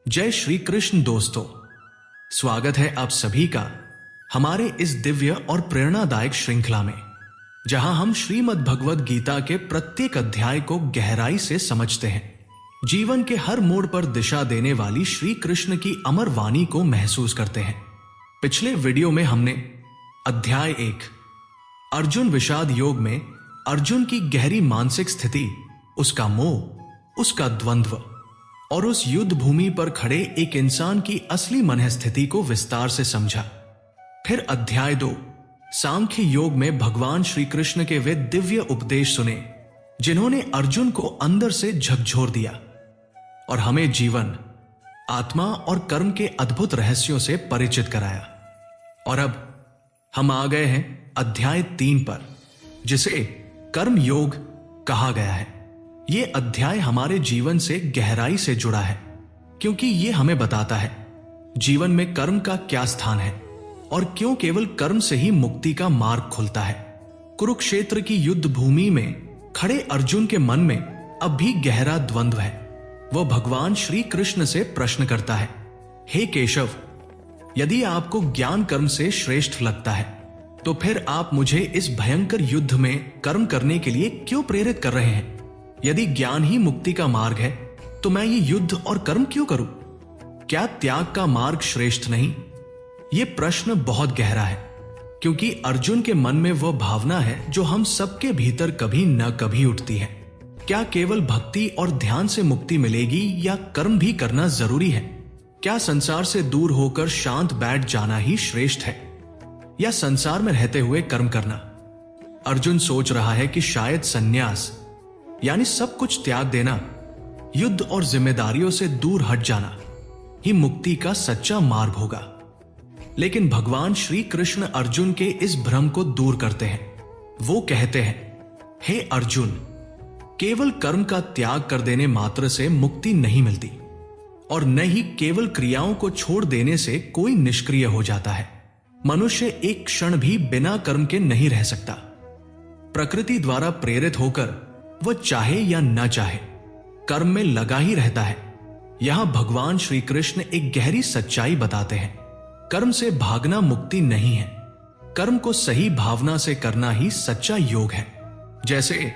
जय श्री कृष्ण दोस्तों, स्वागत है आप सभी का हमारे इस दिव्य और प्रेरणादायक श्रृंखला में, जहां हम श्रीमद् भगवद गीता के प्रत्येक अध्याय को गहराई से समझते हैं। जीवन के हर मोड़ पर दिशा देने वाली श्री कृष्ण की अमर वाणी को महसूस करते हैं। पिछले वीडियो में हमने अध्याय 1 अर्जुन विषाद योग में अर्जुन की गहरी मानसिक स्थिति, उसका मोह, उसका द्वंद्व और उस युद्ध भूमि पर खड़े एक इंसान की असली मन स्थिति को विस्तार से समझा। फिर अध्याय 2 सांख्य योग में भगवान श्री कृष्ण के वे दिव्य उपदेश सुने जिन्होंने अर्जुन को अंदर से झकझोर दिया और हमें जीवन, आत्मा और कर्म के अद्भुत रहस्यों से परिचित कराया। और अब हम आ गए हैं अध्याय 3 पर, जिसे कर्म योग कहा गया है। ये अध्याय हमारे जीवन से गहराई से जुड़ा है, क्योंकि ये हमें बताता है जीवन में कर्म का क्या स्थान है और क्यों केवल कर्म से ही मुक्ति का मार्ग खुलता है। कुरुक्षेत्र की युद्ध भूमि में खड़े अर्जुन के मन में अब भी गहरा द्वंद्व है। वह भगवान श्री कृष्ण से प्रश्न करता है, हे केशव, यदि आपको ज्ञान कर्म से श्रेष्ठ लगता है तो फिर आप मुझे इस भयंकर युद्ध में कर्म करने के लिए क्यों प्रेरित कर रहे हैं? यदि ज्ञान ही मुक्ति का मार्ग है तो मैं ये युद्ध और कर्म क्यों करूं? क्या त्याग का मार्ग श्रेष्ठ नहीं? ये प्रश्न बहुत गहरा है, क्योंकि अर्जुन के मन में वह भावना है जो हम सबके भीतर कभी न कभी उठती है। क्या केवल भक्ति और ध्यान से मुक्ति मिलेगी या कर्म भी करना जरूरी है? क्या संसार से दूर होकर शांत बैठ जाना ही श्रेष्ठ है या संसार में रहते हुए कर्म करना? अर्जुन सोच रहा है कि शायद संन्यास यानी सब कुछ त्याग देना, युद्ध और जिम्मेदारियों से दूर हट जाना ही मुक्ति का सच्चा मार्ग होगा। लेकिन भगवान श्री कृष्ण अर्जुन के इस भ्रम को दूर करते हैं। वो कहते हैं, हे अर्जुन, केवल कर्म का त्याग कर देने मात्र से मुक्ति नहीं मिलती और न ही केवल क्रियाओं को छोड़ देने से कोई निष्क्रिय हो जाता है। मनुष्य एक क्षण भी बिना कर्म के नहीं रह सकता। प्रकृति द्वारा प्रेरित होकर वह चाहे या न चाहे कर्म में लगा ही रहता है। यहां भगवान श्री कृष्ण एक गहरी सच्चाई बताते हैं, कर्म से भागना मुक्ति नहीं है। कर्म को सही भावना से करना ही सच्चा योग है। जैसे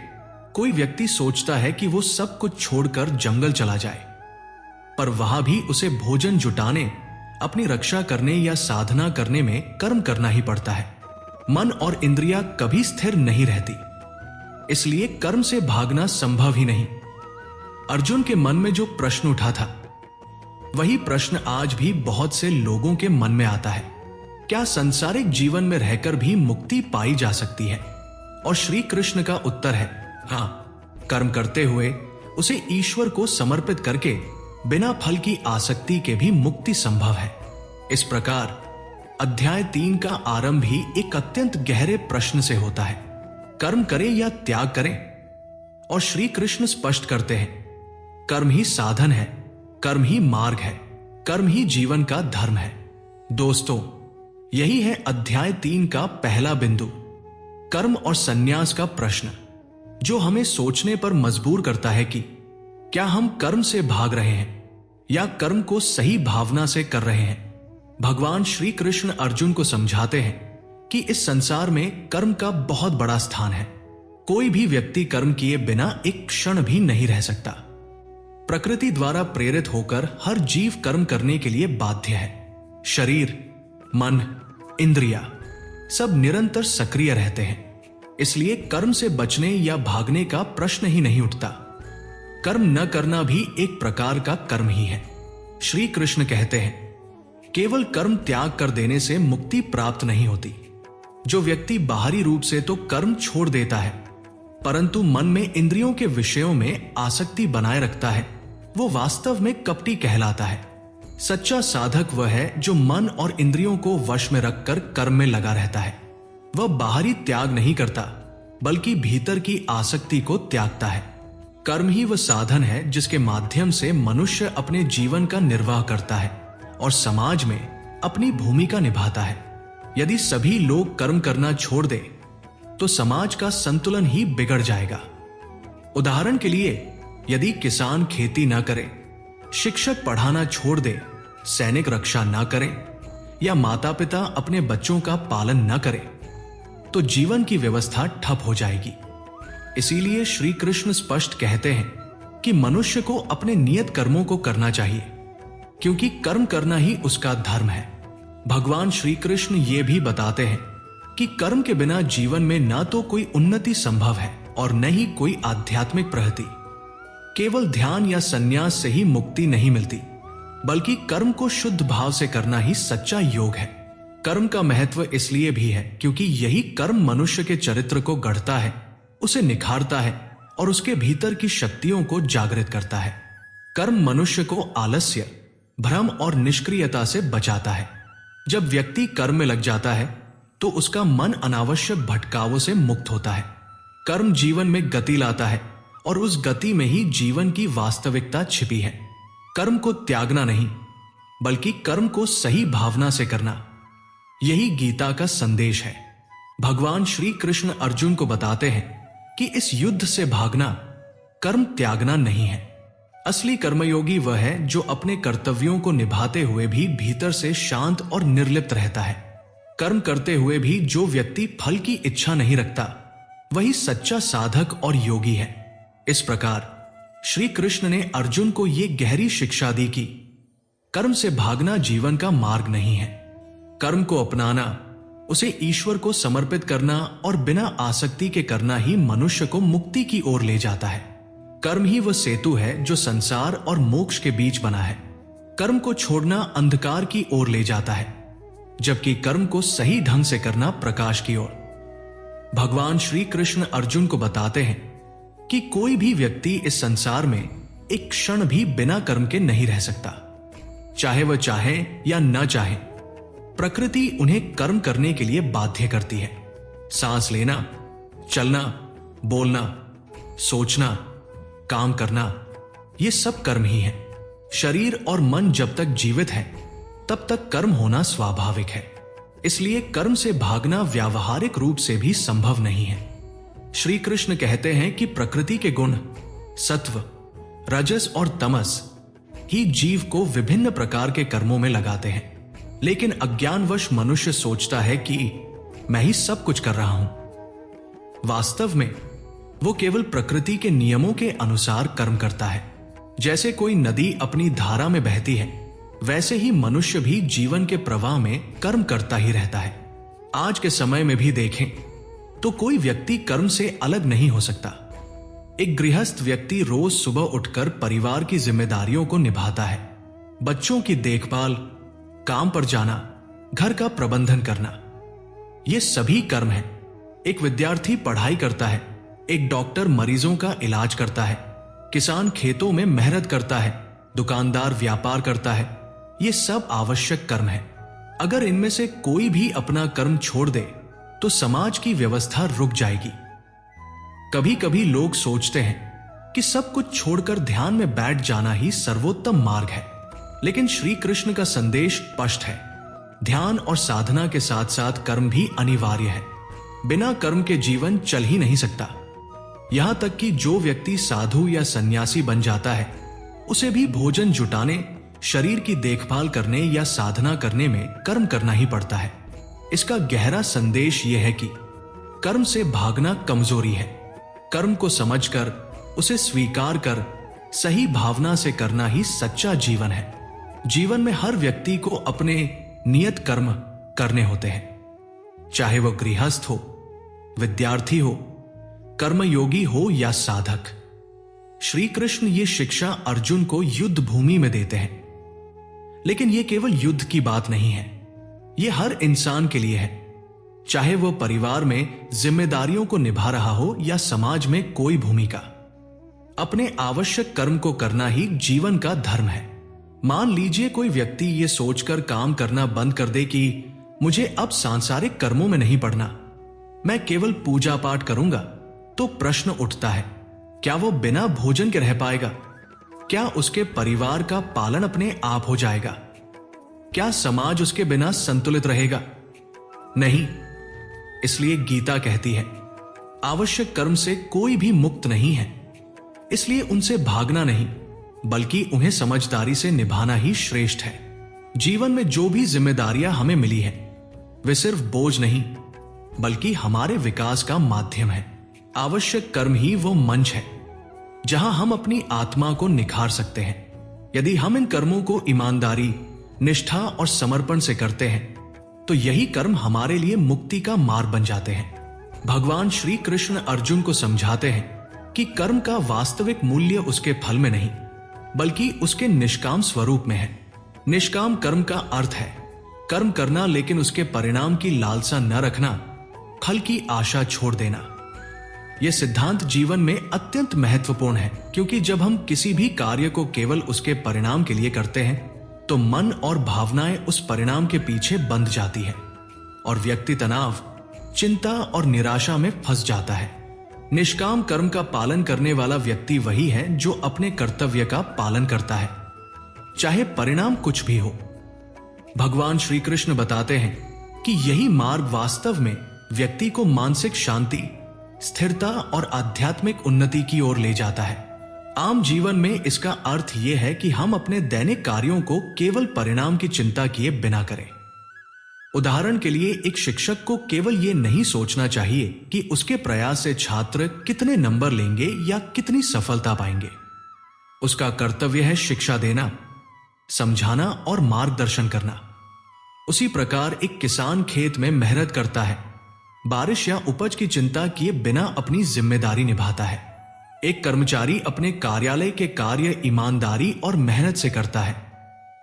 कोई व्यक्ति सोचता है कि वो सब कुछ छोड़कर जंगल चला जाए, पर वहां भी उसे भोजन जुटाने, अपनी रक्षा करने या साधना करने में कर्म करना ही पड़ता है। मन और इंद्रियां कभी स्थिर नहीं रहती, इसलिए कर्म से भागना संभव ही नहीं। अर्जुन के मन में जो प्रश्न उठा था, वही प्रश्न आज भी बहुत से लोगों के मन में आता है। क्या संसारिक जीवन में रहकर भी मुक्ति पाई जा सकती है? और श्री कृष्ण का उत्तर है, हाँ, कर्म करते हुए उसे ईश्वर को समर्पित करके बिना फल की आसक्ति के भी मुक्ति संभव है। इस प्रकार अध्याय 3 का आरंभ ही एक अत्यंत गहरे प्रश्न से होता है, कर्म करें या त्याग करें? और श्री कृष्ण स्पष्ट करते हैं, कर्म ही साधन है, कर्म ही मार्ग है, कर्म ही जीवन का धर्म है। दोस्तों, यही है अध्याय 3 का पहला बिंदु, कर्म और संन्यास का प्रश्न, जो हमें सोचने पर मजबूर करता है कि क्या हम कर्म से भाग रहे हैं या कर्म को सही भावना से कर रहे हैं। भगवान श्री कृष्ण अर्जुन को समझाते हैं कि इस संसार में कर्म का बहुत बड़ा स्थान है। कोई भी व्यक्ति कर्म किए बिना एक क्षण भी नहीं रह सकता। प्रकृति द्वारा प्रेरित होकर हर जीव कर्म करने के लिए बाध्य है। शरीर, मन, इंद्रिया सब निरंतर सक्रिय रहते हैं, इसलिए कर्म से बचने या भागने का प्रश्न ही नहीं उठता। कर्म न करना भी एक प्रकार का कर्म ही है। श्री कृष्ण कहते हैं, केवल कर्म त्याग कर देने से मुक्ति प्राप्त नहीं होती। जो व्यक्ति बाहरी रूप से तो कर्म छोड़ देता है, परंतु मन में इंद्रियों के विषयों में आसक्ति बनाए रखता है, वो वास्तव में कपटी कहलाता है। सच्चा साधक वह है जो मन और इंद्रियों को वश में रखकर कर्म में लगा रहता है। वह बाहरी त्याग नहीं करता, बल्कि भीतर की आसक्ति को त्यागता है। कर्म ही वह साधन है जिसके माध्यम से मनुष्य अपने जीवन का निर्वाह करता है और समाज में अपनी भूमिका निभाता है। यदि सभी लोग कर्म करना छोड़ दें तो समाज का संतुलन ही बिगड़ जाएगा। उदाहरण के लिए, यदि किसान खेती न करे शिक्षक पढ़ाना छोड़ दे, सैनिक रक्षा ना करें या माता पिता अपने बच्चों का पालन न करें तो जीवन की व्यवस्था ठप हो जाएगी। इसीलिए श्री कृष्ण स्पष्ट कहते हैं कि मनुष्य को अपने नियत कर्मों को करना चाहिए, क्योंकि कर्म करना ही उसका धर्म है। भगवान श्री कृष्ण ये भी बताते हैं कि कर्म के बिना जीवन में ना तो कोई उन्नति संभव है और न ही कोई आध्यात्मिक प्रगति। केवल ध्यान या संन्यास से ही मुक्ति नहीं मिलती, बल्कि कर्म को शुद्ध भाव से करना ही सच्चा योग है। कर्म का महत्व इसलिए भी है क्योंकि यही कर्म मनुष्य के चरित्र को गढ़ता है, उसे निखारता है और उसके भीतर की शक्तियों को जागृत करता है। कर्म मनुष्य को आलस्य, भ्रम और निष्क्रियता से बचाता है। जब व्यक्ति कर्म में लग जाता है तो उसका मन अनावश्यक भटकावों से मुक्त होता है। कर्म जीवन में गति लाता है और उस गति में ही जीवन की वास्तविकता छिपी है। कर्म को त्यागना नहीं, बल्कि कर्म को सही भावना से करना, यही गीता का संदेश है। भगवान श्री कृष्ण अर्जुन को बताते हैं कि इस युद्ध से भागना कर्म त्यागना नहीं है। असली कर्मयोगी वह है जो अपने कर्तव्यों को निभाते हुए भी भीतर से शांत और निर्लिप्त रहता है। कर्म करते हुए भी जो व्यक्ति फल की इच्छा नहीं रखता, वही सच्चा साधक और योगी है। इस प्रकार श्री कृष्ण ने अर्जुन को यह गहरी शिक्षा दी कि कर्म से भागना जीवन का मार्ग नहीं है। कर्म को अपनाना, उसे ईश्वर को समर्पित करना और बिना आसक्ति के करना ही मनुष्य को मुक्ति की ओर ले जाता है। कर्म ही वह सेतु है जो संसार और मोक्ष के बीच बना है। कर्म को छोड़ना अंधकार की ओर ले जाता है, जबकि कर्म को सही ढंग से करना प्रकाश की ओर। भगवान श्री कृष्ण अर्जुन को बताते हैं कि कोई भी व्यक्ति इस संसार में एक क्षण भी बिना कर्म के नहीं रह सकता। चाहे वह चाहे या न चाहे, प्रकृति उन्हें कर्म करने के लिए बाध्य करती है। सांस लेना, चलना, बोलना, सोचना, काम करना, ये सब कर्म ही है। शरीर और मन जब तक जीवित है तब तक कर्म होना स्वाभाविक है। इसलिए कर्म से भागना व्यावहारिक रूप से भी संभव नहीं है। श्री कृष्ण कहते हैं कि प्रकृति के गुण सत्व, रजस और तमस ही जीव को विभिन्न प्रकार के कर्मों में लगाते हैं। लेकिन अज्ञानवश मनुष्य सोचता है कि मैं ही सब कुछ कर रहा हूं। वास्तव में वो केवल प्रकृति के नियमों के अनुसार कर्म करता है। जैसे कोई नदी अपनी धारा में बहती है, वैसे ही मनुष्य भी जीवन के प्रवाह में कर्म करता ही रहता है। आज के समय में भी देखें तो कोई व्यक्ति कर्म से अलग नहीं हो सकता। एक गृहस्थ व्यक्ति रोज सुबह उठकर परिवार की जिम्मेदारियों को निभाता है। बच्चों की देखभाल, काम पर जाना, घर का प्रबंधन करना, ये सभी कर्म हैं। एक विद्यार्थी पढ़ाई करता है, एक डॉक्टर मरीजों का इलाज करता है, किसान खेतों में मेहनत करता है, दुकानदार व्यापार करता है। ये सब आवश्यक कर्म है। अगर इनमें से कोई भी अपना कर्म छोड़ दे तो समाज की व्यवस्था रुक जाएगी। कभी कभी लोग सोचते हैं कि सब कुछ छोड़कर ध्यान में बैठ जाना ही सर्वोत्तम मार्ग है, लेकिन श्री कृष्ण का संदेश स्पष्ट है। ध्यान और साधना के साथ साथ कर्म भी अनिवार्य है। बिना कर्म के जीवन चल ही नहीं सकता। यहां तक कि जो व्यक्ति साधु या सन्यासी बन जाता है, उसे भी भोजन जुटाने, शरीर की देखभाल करने या साधना करने में कर्म करना ही पड़ता है। इसका गहरा संदेश यह है कि कर्म से भागना कमजोरी है। कर्म को समझकर, उसे स्वीकार कर, सही भावना से करना ही सच्चा जीवन है। जीवन में हर व्यक्ति को अपने नियत कर्म करने होते हैं, चाहे वह गृहस्थ हो, विद्यार्थी हो, कर्मयोगी हो या साधक। श्री कृष्ण ये शिक्षा अर्जुन को युद्ध भूमि में देते हैं। लेकिन यह केवल युद्ध की बात नहीं है, यह हर इंसान के लिए है। चाहे वह परिवार में जिम्मेदारियों को निभा रहा हो या समाज में कोई भूमिका, अपने आवश्यक कर्म को करना ही जीवन का धर्म है। मान लीजिए कोई व्यक्ति ये सोचकर काम करना बंद कर दे कि मुझे अब सांसारिक कर्मों में नहीं पड़ना, मैं केवल पूजा पाठ करूंगा, तो प्रश्न उठता है, क्या वो बिना भोजन के रह पाएगा? क्या उसके परिवार का पालन अपने आप हो जाएगा? क्या समाज उसके बिना संतुलित रहेगा? नहीं। इसलिए गीता कहती है, आवश्यक कर्म से कोई भी मुक्त नहीं है। इसलिए उनसे भागना नहीं, बल्कि उन्हें समझदारी से निभाना ही श्रेष्ठ है। जीवन में जो भी जिम्मेदारियां हमें मिली हैं, वे सिर्फ बोझ नहीं बल्कि हमारे विकास का माध्यम है। आवश्यक कर्म ही वो मंच है जहां हम अपनी आत्मा को निखार सकते हैं। यदि हम इन कर्मों को ईमानदारी, निष्ठा और समर्पण से करते हैं तो यही कर्म हमारे लिए मुक्ति का मार्ग बन जाते हैं। भगवान श्री कृष्ण अर्जुन को समझाते हैं कि कर्म का वास्तविक मूल्य उसके फल में नहीं बल्कि उसके निष्काम स्वरूप में है। निष्काम कर्म का अर्थ है कर्म करना लेकिन उसके परिणाम की लालसा न रखना, फल की आशा छोड़ देना। यह सिद्धांत जीवन में अत्यंत महत्वपूर्ण है, क्योंकि जब हम किसी भी कार्य को केवल उसके परिणाम के लिए करते हैं तो मन और भावनाएं उस परिणाम के पीछे बंध जाती है और व्यक्ति तनाव, चिंता और निराशा में फंस जाता है। निष्काम कर्म का पालन करने वाला व्यक्ति वही है जो अपने कर्तव्य का पालन करता है, चाहे परिणाम कुछ भी हो। भगवान श्री कृष्ण बताते हैं कि यही मार्ग वास्तव में व्यक्ति को मानसिक शांति, स्थिरता और आध्यात्मिक उन्नति की ओर ले जाता है। आम जीवन में इसका अर्थ यह है कि हम अपने दैनिक कार्यों को केवल परिणाम की चिंता किए बिना करें। उदाहरण के लिए, एक शिक्षक को केवल यह नहीं सोचना चाहिए कि उसके प्रयास से छात्र कितने नंबर लेंगे या कितनी सफलता पाएंगे। उसका कर्तव्य है शिक्षा देना, समझाना और मार्गदर्शन करना। उसी प्रकार एक किसान खेत में मेहनत करता है, बारिश या उपज की चिंता किए बिना अपनी जिम्मेदारी निभाता है। एक कर्मचारी अपने कार्यालय के कार्य ईमानदारी और मेहनत से करता है,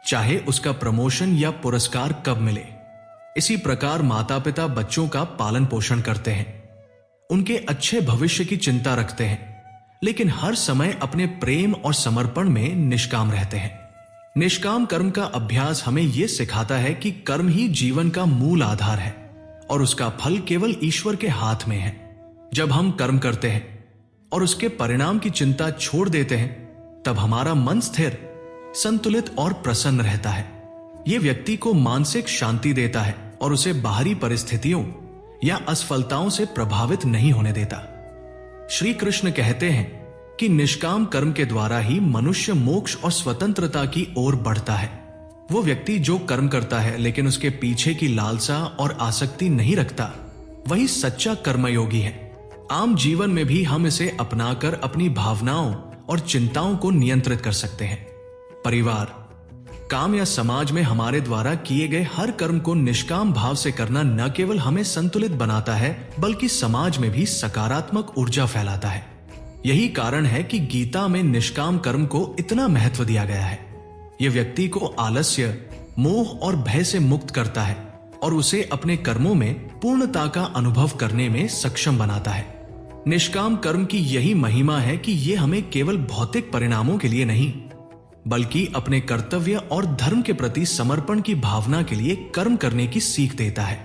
चाहे उसका प्रमोशन या पुरस्कार कब मिले। इसी प्रकार माता पिता बच्चों का पालन पोषण करते हैं, उनके अच्छे भविष्य की चिंता रखते हैं, लेकिन हर समय अपने प्रेम और समर्पण में निष्काम रहते हैं। निष्काम कर्म का अभ्यास हमें यह सिखाता है कि कर्म ही जीवन का मूल आधार है और उसका फल केवल ईश्वर के हाथ में है। जब हम कर्म करते हैं और उसके परिणाम की चिंता छोड़ देते हैं, तब हमारा मन स्थिर, संतुलित और प्रसन्न रहता है। यह व्यक्ति को मानसिक शांति देता है और उसे बाहरी परिस्थितियों या असफलताओं से प्रभावित नहीं होने देता। श्री कृष्ण कहते हैं कि निष्काम कर्म के द्वारा ही मनुष्य मोक्ष और स्वतंत्रता की ओर बढ़ता है। वो व्यक्ति जो कर्म करता है लेकिन उसके पीछे की लालसा और आसक्ति नहीं रखता, वही सच्चा कर्मयोगी है। आम जीवन में भी हम इसे अपनाकर अपनी भावनाओं और चिंताओं को नियंत्रित कर सकते हैं। परिवार, काम या समाज में हमारे द्वारा किए गए हर कर्म को निष्काम भाव से करना न केवल हमें संतुलित बनाता है बल्कि समाज में भी सकारात्मक ऊर्जा फैलाता है। यही कारण है कि गीता में निष्काम कर्म को इतना महत्व दिया गया है। यह व्यक्ति को आलस्य, मोह और भय से मुक्त करता है और उसे अपने कर्मों में पूर्णता का अनुभव करने में सक्षम बनाता है। निष्काम कर्म की यही महिमा है कि यह हमें केवल भौतिक परिणामों के लिए नहीं बल्कि अपने कर्तव्य और धर्म के प्रति समर्पण की भावना के लिए कर्म करने की सीख देता है।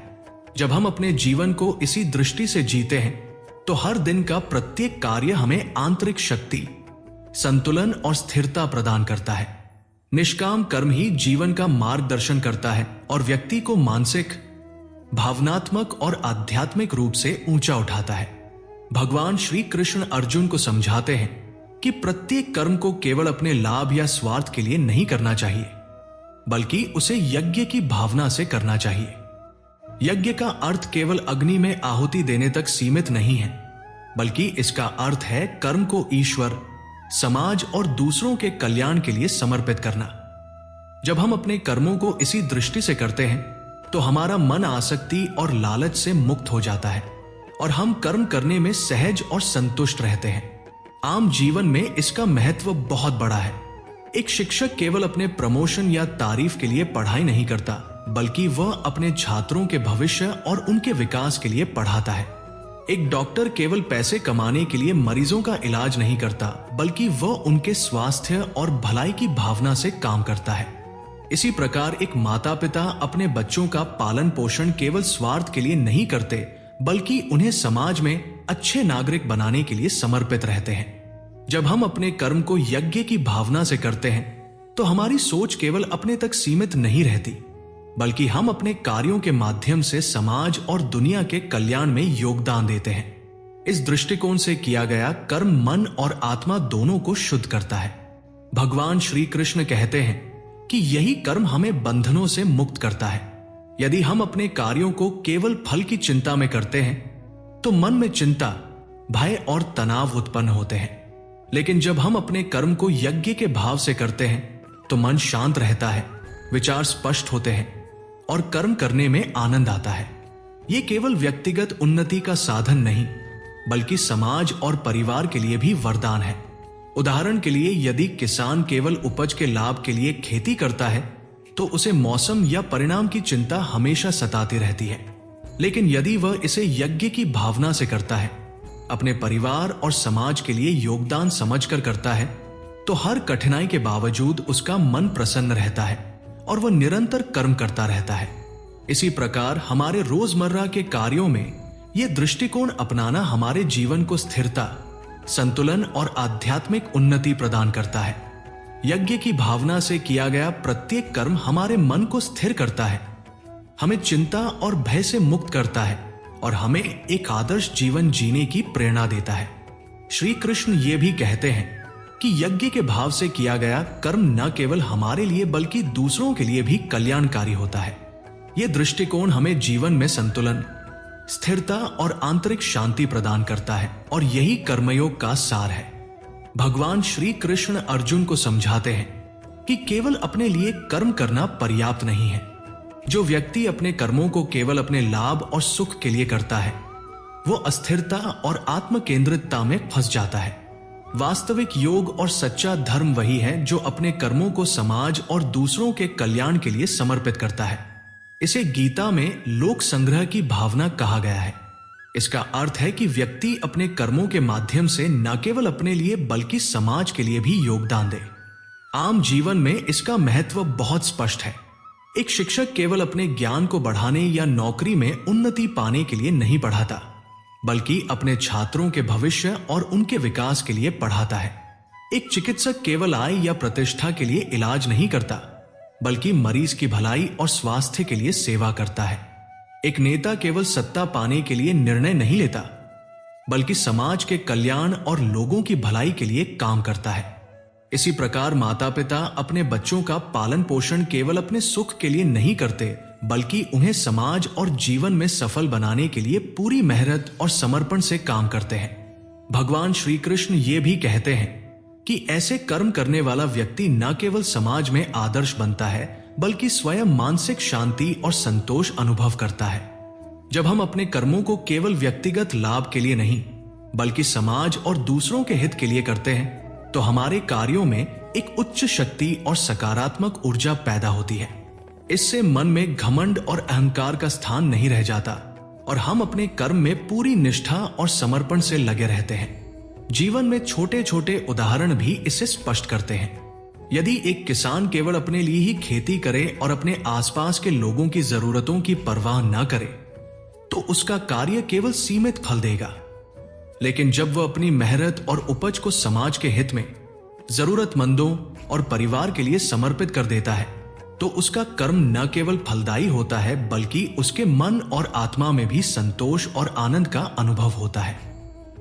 जब हम अपने जीवन को इसी दृष्टि से जीते हैं तो हर दिन का प्रत्येक कार्य हमें आंतरिक शक्ति, संतुलन और स्थिरता प्रदान करता है। निष्काम कर्म ही जीवन का मार्गदर्शन करता है और व्यक्ति को मानसिक, भावनात्मक और आध्यात्मिक रूप से ऊंचा उठाता है। भगवान श्री कृष्ण अर्जुन को समझाते हैं कि प्रत्येक कर्म को केवल अपने लाभ या स्वार्थ के लिए नहीं करना चाहिए बल्कि उसे यज्ञ की भावना से करना चाहिए। यज्ञ का अर्थ केवल अग्नि में आहुति देने तक सीमित नहीं है, बल्कि इसका अर्थ है कर्म को ईश्वर, समाज और दूसरों के कल्याण के लिए समर्पित करना। जब हम अपने कर्मों को इसी दृष्टि से करते हैं तो हमारा मन आसक्ति और लालच से मुक्त हो जाता है और हम कर्म करने में सहज और संतुष्ट रहते हैं। आम जीवन में इसका महत्व बहुत बड़ा है। एक शिक्षक केवल अपने प्रमोशन या तारीफ के लिए पढ़ाई नहीं करता बल्कि वह अपने छात्रों के भविष्य और उनके विकास के लिए पढ़ाता है। एक डॉक्टर केवल पैसे कमाने के लिए मरीजों का इलाज नहीं करता बल्कि वह उनके स्वास्थ्य और भलाई की भावना से काम करता है। इसी प्रकार एक माता पिता अपने बच्चों का पालन पोषण केवल स्वार्थ के लिए नहीं करते बल्कि उन्हें समाज में अच्छे नागरिक बनाने के लिए समर्पित रहते हैं। जब हम अपने कर्म को यज्ञ की भावना से करते हैं तो हमारी सोच केवल अपने तक सीमित नहीं रहती बल्कि हम अपने कार्यों के माध्यम से समाज और दुनिया के कल्याण में योगदान देते हैं। इस दृष्टिकोण से किया गया कर्म मन और आत्मा दोनों को शुद्ध करता है। भगवान श्री कृष्ण कहते हैं कि यही कर्म हमें बंधनों से मुक्त करता है। यदि हम अपने कार्यों को केवल फल की चिंता में करते हैं तो मन में चिंता, भय और तनाव उत्पन्न होते हैं। लेकिन जब हम अपने कर्म को यज्ञ के भाव से करते हैं तो मन शांत रहता है, विचार स्पष्ट होते हैं और कर्म करने में आनंद आता है। ये केवल व्यक्तिगत उन्नति का साधन नहीं बल्कि समाज और परिवार के लिए भी वरदान है। उदाहरण के लिए, यदि किसान केवल उपज के लाभ के लिए खेती करता है तो उसे मौसम या परिणाम की चिंता हमेशा सताती रहती है। लेकिन यदि वह इसे यज्ञ की भावना से करता है, अपने परिवार और समाज के लिए योगदान समझकर करता है, तो हर कठिनाई के बावजूद उसका मन प्रसन्न रहता है और वह निरंतर कर्म करता रहता है। इसी प्रकार हमारे रोजमर्रा के कार्यों में यह दृष्टिकोण अपनाना हमारे जीवन को स्थिरता, संतुलन और आध्यात्मिक उन्नति प्रदान करता है। यज्ञ की भावना से किया गया प्रत्येक कर्म हमारे मन को स्थिर करता है, हमें चिंता और भय से मुक्त करता है और हमें एक आदर्श जीवन जीने की प्रेरणा देता है। श्री कृष्ण ये भी कहते हैं कि यज्ञ के भाव से किया गया कर्म न केवल हमारे लिए बल्कि दूसरों के लिए भी कल्याणकारी होता है। यह दृष्टिकोण हमें जीवन में संतुलन, स्थिरता और आंतरिक शांति प्रदान करता है और यही कर्मयोग का सार है। भगवान श्री कृष्ण अर्जुन को समझाते हैं कि केवल अपने लिए कर्म करना पर्याप्त नहीं है। जो व्यक्ति अपने कर्मों को केवल अपने लाभ और सुख के लिए करता है वो अस्थिरता और आत्म केंद्रितता में फंस जाता है। वास्तविक योग और सच्चा धर्म वही है जो अपने कर्मों को समाज और दूसरों के कल्याण के लिए समर्पित करता है। इसे गीता में लोक संग्रह की भावना कहा गया है। इसका अर्थ है कि व्यक्ति अपने कर्मों के माध्यम से न केवल अपने लिए बल्कि समाज के लिए भी योगदान दे। आम जीवन में इसका महत्व बहुत स्पष्ट है। एक शिक्षक केवल अपने ज्ञान को बढ़ाने या नौकरी में उन्नति पाने के लिए नहीं पढ़ाता बल्कि अपने छात्रों के भविष्य और उनके विकास के लिए पढ़ाता है। एक चिकित्सक केवल आय या प्रतिष्ठा के लिए इलाज नहीं करता बल्कि मरीज की भलाई और स्वास्थ्य के लिए सेवा करता है। एक नेता केवल सत्ता पाने के लिए निर्णय नहीं लेता बल्कि समाज के कल्याण और लोगों की भलाई के लिए काम करता है। इसी प्रकार माता पिता अपने बच्चों का पालन पोषण केवल अपने सुख के लिए नहीं करते बल्कि उन्हें समाज और जीवन में सफल बनाने के लिए पूरी मेहनत और समर्पण से काम करते हैं। भगवान श्री कृष्ण ये भी कहते हैं कि ऐसे कर्म करने वाला व्यक्ति न केवल समाज में आदर्श बनता है बल्कि स्वयं मानसिक शांति और संतोष अनुभव करता है। जब हम अपने कर्मों को केवल व्यक्तिगत लाभ के लिए नहीं बल्कि समाज और दूसरों के हित के लिए करते हैं तो हमारे कार्यों में एक उच्च शक्ति और सकारात्मक ऊर्जा पैदा होती है। इससे मन में घमंड और अहंकार का स्थान नहीं रह जाता और हम अपने कर्म में पूरी निष्ठा और समर्पण से लगे रहते हैं। जीवन में छोटे छोटे उदाहरण भी इसे स्पष्ट करते हैं। यदि एक किसान केवल अपने लिए ही खेती करे और अपने आसपास के लोगों की जरूरतों की परवाह न करे तो उसका कार्य केवल सीमित फल देगा। लेकिन जब वह अपनी मेहनत और उपज को समाज के हित में, जरूरतमंदों और परिवार के लिए समर्पित कर देता है तो उसका कर्म न केवल फलदायी होता है बल्कि उसके मन और आत्मा में भी संतोष और आनंद का अनुभव होता है।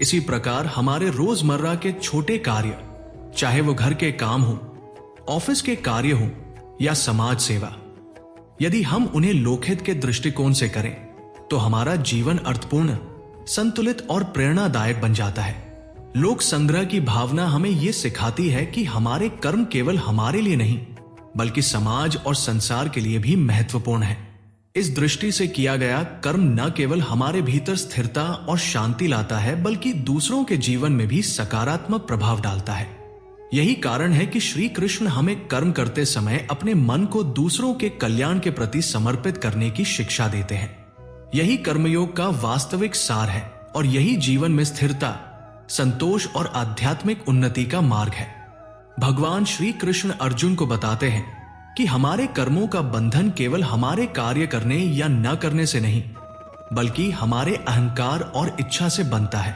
इसी प्रकार हमारे रोजमर्रा के छोटे कार्य, चाहे वो घर के काम हो, ऑफिस के कार्य हो या समाज सेवा, यदि हम उन्हें लोकहित के दृष्टिकोण से करें तो हमारा जीवन अर्थपूर्ण, संतुलित और प्रेरणादायक बन जाता है। लोक संग्रह की भावना हमें यह सिखाती है कि हमारे कर्म केवल हमारे लिए नहीं बल्कि समाज और संसार के लिए भी महत्वपूर्ण है। इस दृष्टि से किया गया कर्म न केवल हमारे भीतर स्थिरता और शांति लाता है बल्कि दूसरों के जीवन में भी सकारात्मक प्रभाव डालता है। यही कारण है कि श्री कृष्ण हमें कर्म करते समय अपने मन को दूसरों के कल्याण के प्रति समर्पित करने की शिक्षा देते हैं। यही कर्मयोग का वास्तविक सार है और यही जीवन में स्थिरता, संतोष और आध्यात्मिक उन्नति का मार्ग है। भगवान श्री कृष्ण अर्जुन को बताते हैं कि हमारे कर्मों का बंधन केवल हमारे कार्य करने या न करने से नहीं बल्कि हमारे अहंकार और इच्छा से बनता है।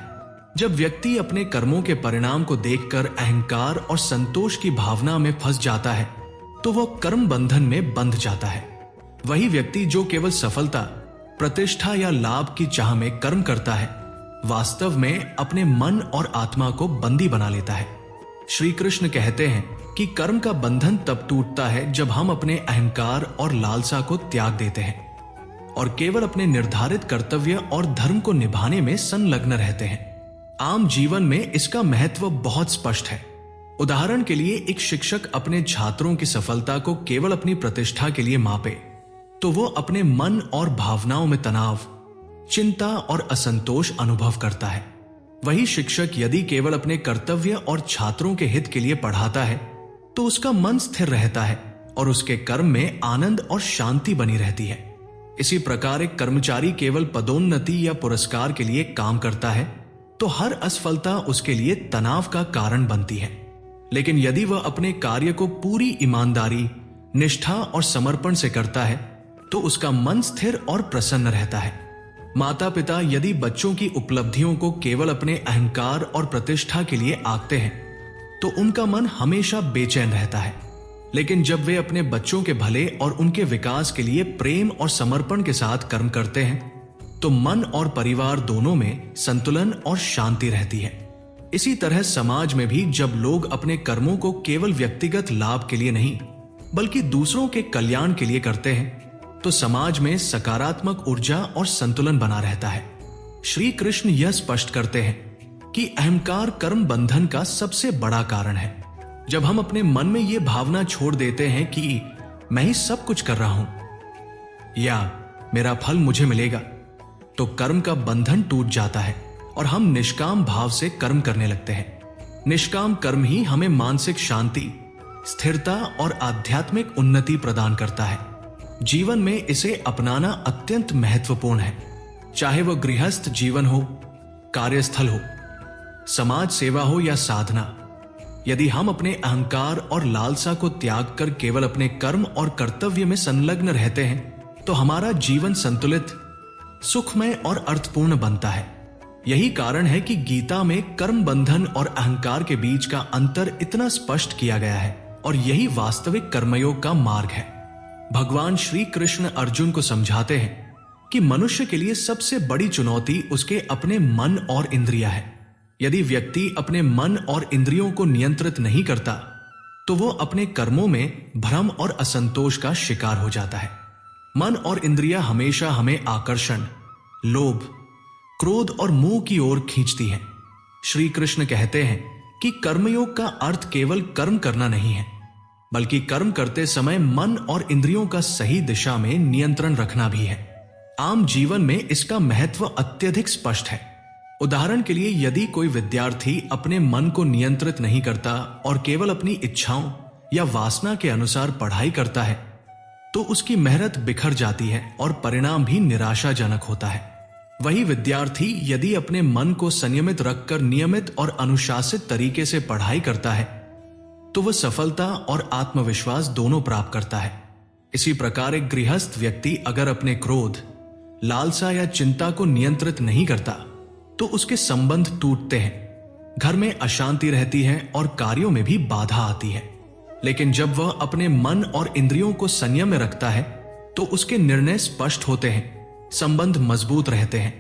जब व्यक्ति अपने कर्मों के परिणाम को देखकर अहंकार और संतोष की भावना में फंस जाता है तो वह कर्म बंधन में बंध जाता है। वही व्यक्ति जो केवल सफलता, प्रतिष्ठा या लाभ की चाह में कर्म करता है वास्तव में अपने मन और आत्मा को बंदी बना लेता है। श्री कृष्ण कहते हैं कि कर्म का बंधन तब टूटता है जब हम अपने अहंकार और लालसा को त्याग देते हैं और केवल अपने निर्धारित कर्तव्य और धर्म को निभाने में संलग्न रहते हैं। आम जीवन में इसका महत्व बहुत स्पष्ट है। उदाहरण के लिए एक शिक्षक अपने छात्रों की सफलता को केवल अपनी प्रतिष्ठा के लिए मापे तो वो अपने मन और भावनाओं में तनाव, चिंता और असंतोष अनुभव करता है। वही शिक्षक यदि केवल अपने कर्तव्य और छात्रों के हित के लिए पढ़ाता है तो उसका मन स्थिर रहता है और उसके कर्म में आनंद और शांति बनी रहती है। इसी प्रकार एक कर्मचारी केवल पदोन्नति या पुरस्कार के लिए काम करता है तो हर असफलता उसके लिए तनाव का कारण बनती है। लेकिन यदि वह अपने कार्य को पूरी ईमानदारी, निष्ठा और समर्पण से करता है तो उसका मन स्थिर और प्रसन्न रहता है। माता पिता यदि बच्चों की उपलब्धियों को केवल अपने अहंकार और प्रतिष्ठा के लिए आंकते हैं तो उनका मन हमेशा बेचैन रहता है। लेकिन जब वे अपने बच्चों के भले और उनके विकास के लिए प्रेम और समर्पण के साथ कर्म करते हैं तो मन और परिवार दोनों में संतुलन और शांति रहती है। इसी तरह समाज में भी जब लोग अपने कर्मों को केवल व्यक्तिगत लाभ के लिए नहीं बल्कि दूसरों के कल्याण के लिए करते हैं तो समाज में सकारात्मक ऊर्जा और संतुलन बना रहता है। श्री कृष्ण यह स्पष्ट करते हैं कि अहंकार कर्म बंधन का सबसे बड़ा कारण है। जब हम अपने मन में यह भावना छोड़ देते हैं कि मैं ही सब कुछ कर रहा हूं या मेरा फल मुझे मिलेगा तो कर्म का बंधन टूट जाता है और हम निष्काम भाव से कर्म करने लगते हैं। निष्काम कर्म ही हमें मानसिक शांति, स्थिरता और आध्यात्मिक उन्नति प्रदान करता है। जीवन में इसे अपनाना अत्यंत महत्वपूर्ण है, चाहे वह गृहस्थ जीवन हो, कार्यस्थल हो, समाज सेवा हो या साधना। यदि हम अपने अहंकार और लालसा को त्याग कर केवल अपने कर्म और कर्तव्य में संलग्न रहते हैं तो हमारा जीवन संतुलित, सुखमय और अर्थपूर्ण बनता है। यही कारण है कि गीता में कर्म बंधन और अहंकार के बीच का अंतर इतना स्पष्ट किया गया है और यही वास्तविक कर्मयोग का मार्ग है। भगवान श्री कृष्ण अर्जुन को समझाते हैं कि मनुष्य के लिए सबसे बड़ी चुनौती उसके अपने मन और इंद्रियां है। यदि व्यक्ति अपने मन और इंद्रियों को नियंत्रित नहीं करता तो वो अपने कर्मों में भ्रम और असंतोष का शिकार हो जाता है। मन और इंद्रियां हमेशा हमें आकर्षण, लोभ, क्रोध और मोह की ओर खींचती हैं। श्री कृष्ण कहते हैं कि कर्मयोग का अर्थ केवल कर्म करना नहीं है बल्कि कर्म करते समय मन और इंद्रियों का सही दिशा में नियंत्रण रखना भी है। आम जीवन में इसका महत्व अत्यधिक स्पष्ट है। उदाहरण के लिए यदि कोई विद्यार्थी अपने मन को नियंत्रित नहीं करता और केवल अपनी इच्छाओं या वासना के अनुसार पढ़ाई करता है तो उसकी मेहनत बिखर जाती है और परिणाम भी निराशाजनक होता है। वही विद्यार्थी यदि अपने मन को संयमित रखकर नियमित और अनुशासित तरीके से पढ़ाई करता है तो वह सफलता और आत्मविश्वास दोनों प्राप्त करता है। इसी प्रकार एक गृहस्थ व्यक्ति अगर अपने क्रोध, लालसा या चिंता को नियंत्रित नहीं करता तो उसके संबंध टूटते हैं, घर में अशांति रहती है और कार्यों में भी बाधा आती है। लेकिन जब वह अपने मन और इंद्रियों को संयम में रखता है तो उसके निर्णय स्पष्ट होते हैं, संबंध मजबूत रहते हैं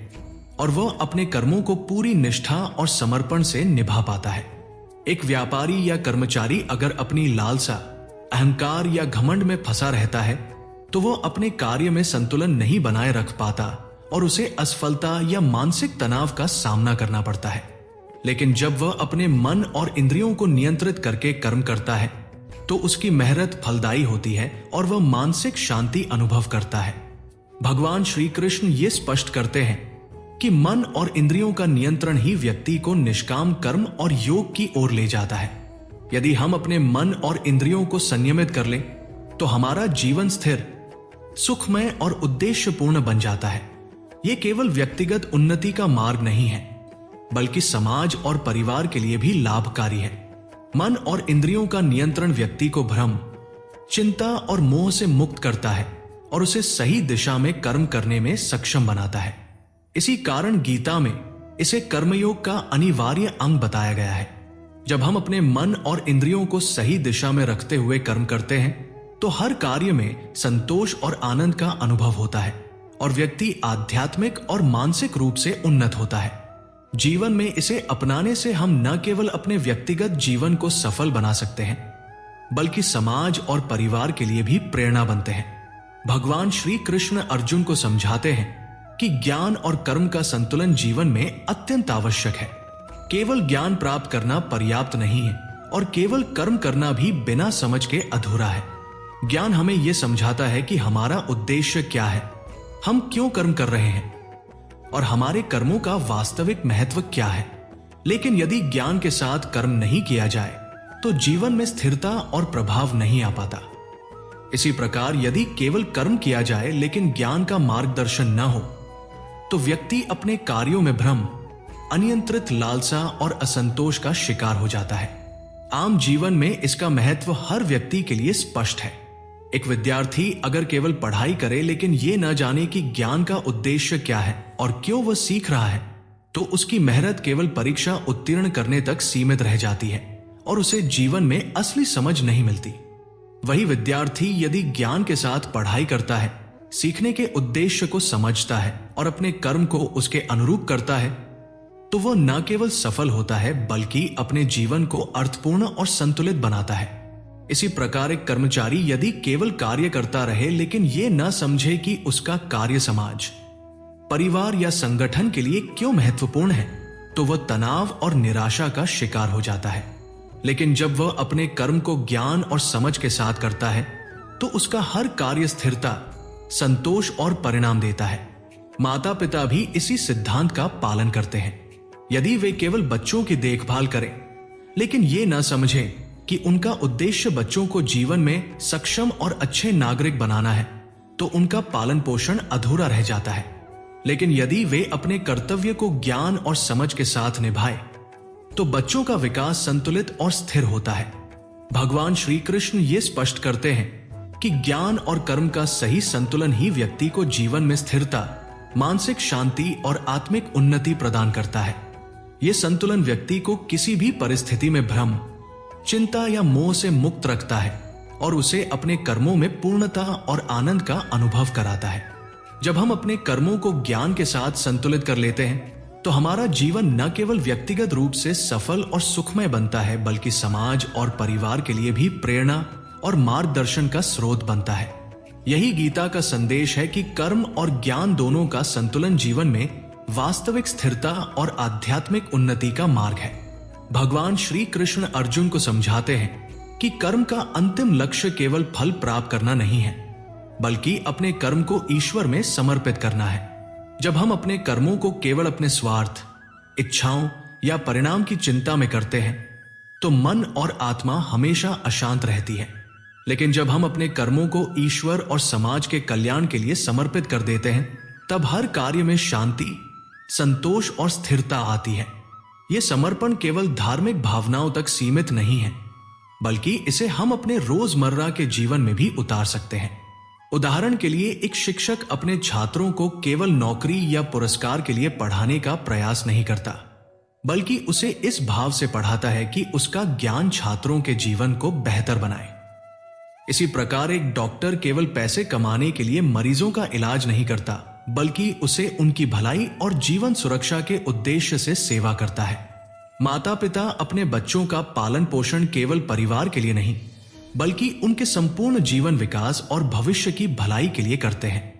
और वह अपने कर्मों को पूरी निष्ठा और समर्पण से निभा पाता है। एक व्यापारी या कर्मचारी अगर अपनी लालसा, अहंकार या घमंड में फंसा रहता है तो वह अपने कार्य में संतुलन नहीं बनाए रख पाता और उसे असफलता या मानसिक तनाव का सामना करना पड़ता है। लेकिन जब वह अपने मन और इंद्रियों को नियंत्रित करके कर्म करता है तो उसकी मेहनत फलदायी होती है और वह मानसिक शांति अनुभव करता है। भगवान श्री कृष्ण ये स्पष्ट करते हैं कि मन और इंद्रियों का नियंत्रण ही व्यक्ति को निष्काम कर्म और योग की ओर ले जाता है। यदि हम अपने मन और इंद्रियों को संयमित कर लें तो हमारा जीवन स्थिर, सुखमय और उद्देश्यपूर्ण बन जाता है। यह केवल व्यक्तिगत उन्नति का मार्ग नहीं है बल्कि समाज और परिवार के लिए भी लाभकारी है। मन और इंद्रियों का नियंत्रण व्यक्ति को भ्रम, चिंता और मोह से मुक्त करता है और उसे सही दिशा में कर्म करने में सक्षम बनाता है। इसी कारण गीता में इसे कर्मयोग का अनिवार्य अंग बताया गया है। जब हम अपने मन और इंद्रियों को सही दिशा में रखते हुए कर्म करते हैं तो हर कार्य में संतोष और आनंद का अनुभव होता है और व्यक्ति आध्यात्मिक और मानसिक रूप से उन्नत होता है। जीवन में इसे अपनाने से हम न केवल अपने व्यक्तिगत जीवन को सफल बना सकते हैं, बल्कि समाज और परिवार के लिए भी प्रेरणा बनते हैं। भगवान श्री कृष्ण अर्जुन को समझाते हैं कि ज्ञान और कर्म का संतुलन जीवन में अत्यंत आवश्यक है। केवल ज्ञान प्राप्त करना पर्याप्त नहीं है और केवल कर्म करना भी बिना समझ के अधूरा है। ज्ञान हमें यह समझाता है कि हमारा उद्देश्य क्या है, हम क्यों कर्म कर रहे हैं और हमारे कर्मों का वास्तविक महत्व क्या है। लेकिन यदि ज्ञान के साथ कर्म नहीं किया जाए तो जीवन में स्थिरता और प्रभाव नहीं आ पाता। इसी प्रकार यदि केवल कर्म किया जाए लेकिन ज्ञान का मार्गदर्शन न हो तो व्यक्ति अपने कार्यों में भ्रम, अनियंत्रित लालसा और असंतोष का शिकार हो जाता है। आम जीवन में इसका महत्व हर व्यक्ति के लिए स्पष्ट है। एक विद्यार्थी अगर केवल पढ़ाई करे लेकिन ये न जाने कि ज्ञान का उद्देश्य क्या है और क्यों वह सीख रहा है, तो उसकी मेहनत केवल परीक्षा उत्तीर्ण करने तक सीमित रह जाती है और उसे जीवन में असली समझ नहीं मिलती। वही विद्यार्थी यदि ज्ञान के साथ पढ़ाई करता है, सीखने के उद्देश्य को समझता है और अपने कर्म को उसके अनुरूप करता है, तो वह न केवल सफल होता है बल्कि अपने जीवन को अर्थपूर्ण और संतुलित बनाता है। इसी प्रकार एक कर्मचारी यदि केवल कार्य करता रहे लेकिन यह न समझे कि उसका कार्य समाज, परिवार या संगठन के लिए क्यों महत्वपूर्ण है, तो वह तनाव और निराशा का शिकार हो जाता है। लेकिन जब वह अपने कर्म को ज्ञान और समझ के साथ करता है तो उसका हर कार्य स्थिरता, संतोष और परिणाम देता है। माता पिता भी इसी सिद्धांत का पालन करते हैं। यदि वे केवल बच्चों की देखभाल करें लेकिन ये न समझें कि उनका उद्देश्य बच्चों को जीवन में सक्षम और अच्छे नागरिक बनाना है, तो उनका पालन पोषण अधूरा रह जाता है। लेकिन यदि वे अपने कर्तव्य को ज्ञान और समझ के साथ निभाए तो बच्चों का विकास संतुलित और स्थिर होता है। भगवान श्री कृष्ण ये स्पष्ट करते हैं कि ज्ञान और कर्म का सही संतुलन ही व्यक्ति को जीवन में स्थिरता, मानसिक शांति और आत्मिक उन्नति प्रदान करता है। यह संतुलन व्यक्ति को किसी भी परिस्थिति में भ्रम, चिंता या मोह से मुक्त रखता है और उसे अपने कर्मों में पूर्णता और आनंद का अनुभव कराता है। जब हम अपने कर्मों को ज्ञान के साथ संतुलित कर लेते हैं तो हमारा जीवन न केवल व्यक्तिगत रूप से सफल और सुखमय बनता है बल्कि समाज और परिवार के लिए भी प्रेरणा और मार्गदर्शन का स्रोत बनता है। यही गीता का संदेश है कि कर्म और ज्ञान दोनों का संतुलन जीवन में वास्तविक स्थिरता और आध्यात्मिक उन्नति का मार्ग है। भगवान श्री कृष्ण अर्जुन को समझाते हैं कि कर्म का अंतिम लक्ष्य केवल फल प्राप्त करना नहीं है, बल्कि अपने कर्म को ईश्वर में समर्पित करना है। जब हम अपने कर्मों को केवल अपने स्वार्थ, इच्छाओं या परिणाम की चिंता में करते हैं तो मन और आत्मा हमेशा अशांत रहती है। लेकिन जब हम अपने कर्मों को ईश्वर और समाज के कल्याण के लिए समर्पित कर देते हैं तब हर कार्य में शांति, संतोष और स्थिरता आती है। यह समर्पण केवल धार्मिक भावनाओं तक सीमित नहीं है, बल्कि इसे हम अपने रोजमर्रा के जीवन में भी उतार सकते हैं। उदाहरण के लिए एक शिक्षक अपने छात्रों को केवल नौकरी या पुरस्कार के लिए पढ़ाने का प्रयास नहीं करता, बल्कि उसे इस भाव से पढ़ाता है कि उसका ज्ञान छात्रों के जीवन को बेहतर बनाए। इसी प्रकार एक डॉक्टर केवल पैसे कमाने के लिए मरीजों का इलाज नहीं करता, बल्कि उसे उनकी भलाई और जीवन सुरक्षा के उद्देश्य से सेवा करता है। माता पिता अपने बच्चों का पालन पोषण केवल परिवार के लिए नहीं, बल्कि उनके संपूर्ण जीवन विकास और भविष्य की भलाई के लिए करते हैं।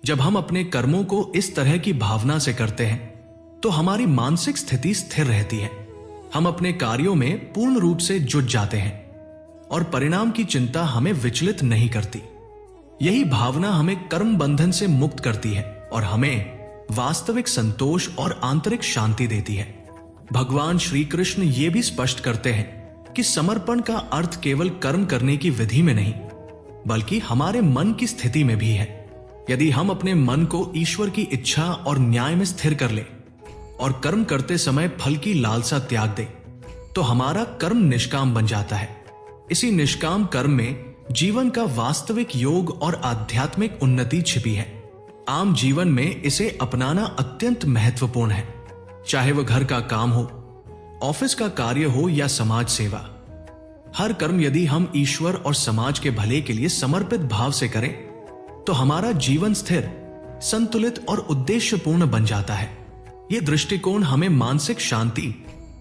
जब हम अपने कर्मों को इस तरह की भावना से करते हैं तो हमारी मानसिक स्थिति स्थिर रहती है। हम अपने कार्यों में पूर्ण रूप से जुट जाते हैं और परिणाम की चिंता हमें विचलित नहीं करती। यही भावना हमें कर्म बंधन से मुक्त करती है और हमें वास्तविक संतोष और आंतरिक शांति देती है। भगवान श्री कृष्ण ये भी स्पष्ट करते हैं कि समर्पण का अर्थ केवल कर्म करने की विधि में नहीं, बल्कि हमारे मन की स्थिति में भी है। यदि हम अपने मन को ईश्वर की इच्छा और न्याय में स्थिर कर ले और कर्म करते समय फल की लालसा त्याग दे, तो हमारा कर्म निष्काम बन जाता है। इसी निष्काम कर्म में जीवन का वास्तविक योग और आध्यात्मिक उन्नति छिपी है। आम जीवन में इसे अपनाना अत्यंत महत्वपूर्ण है, चाहे वह घर का काम हो, ऑफिस का कार्य हो या समाज सेवा। हर कर्म यदि हम ईश्वर और समाज के भले के लिए समर्पित भाव से करें तो हमारा जीवन स्थिर, संतुलित और उद्देश्यपूर्ण बन जाता है। ये दृष्टिकोण हमें मानसिक शांति,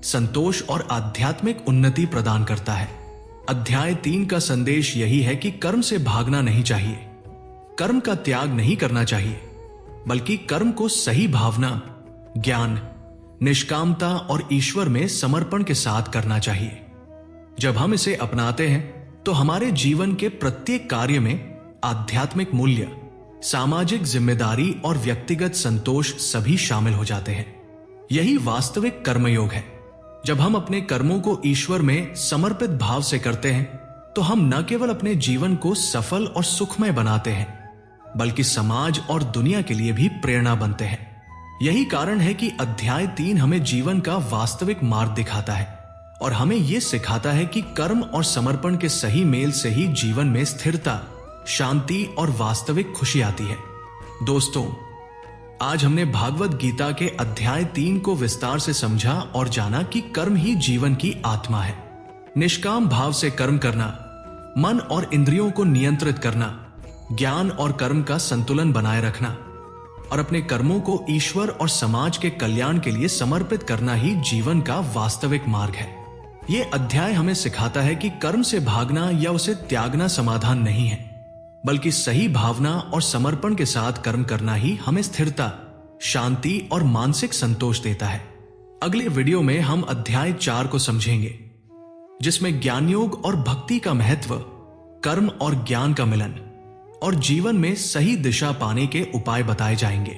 संतोष और आध्यात्मिक उन्नति प्रदान करता है। अध्याय 3 का संदेश यही है कि कर्म से भागना नहीं चाहिए, कर्म का त्याग नहीं करना चाहिए, बल्कि कर्म को सही भावना, ज्ञान, निष्कामता और ईश्वर में समर्पण के साथ करना चाहिए। जब हम इसे अपनाते हैं तो हमारे जीवन के प्रत्येक कार्य में आध्यात्मिक मूल्य, सामाजिक जिम्मेदारी और व्यक्तिगत संतोष सभी शामिल हो जाते हैं। यही वास्तविक कर्मयोग है। जब हम अपने कर्मों को ईश्वर में समर्पित भाव से करते हैं तो हम न केवल अपने जीवन को सफल और सुखमय बनाते हैं, बल्कि समाज और दुनिया के लिए भी प्रेरणा बनते हैं। यही कारण है कि अध्याय 3 हमें जीवन का वास्तविक मार्ग दिखाता है और हमें यह सिखाता है कि कर्म और समर्पण के सही मेल से ही जीवन में स्थिरता, शांति और वास्तविक खुशी आती है। दोस्तों, आज हमने भागवत गीता के अध्याय 3 को विस्तार से समझा और जाना कि कर्म ही जीवन की आत्मा है। निष्काम भाव से कर्म करना, मन और इंद्रियों को नियंत्रित करना, ज्ञान और कर्म का संतुलन बनाए रखना और अपने कर्मों को ईश्वर और समाज के कल्याण के लिए समर्पित करना ही जीवन का वास्तविक मार्ग है। यह अध्याय हमें सिखाता है कि कर्म से भागना या उसे त्यागना समाधान नहीं है, बल्कि सही भावना और समर्पण के साथ कर्म करना ही हमें स्थिरता, शांति और मानसिक संतोष देता है। अगले वीडियो में हम अध्याय 4 को समझेंगे, जिसमें ज्ञान योग और भक्ति का महत्व, कर्म और ज्ञान का मिलन और जीवन में सही दिशा पाने के उपाय बताए जाएंगे।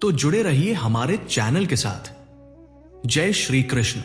तो जुड़े रहिए हमारे चैनल के साथ। जय श्री कृष्ण।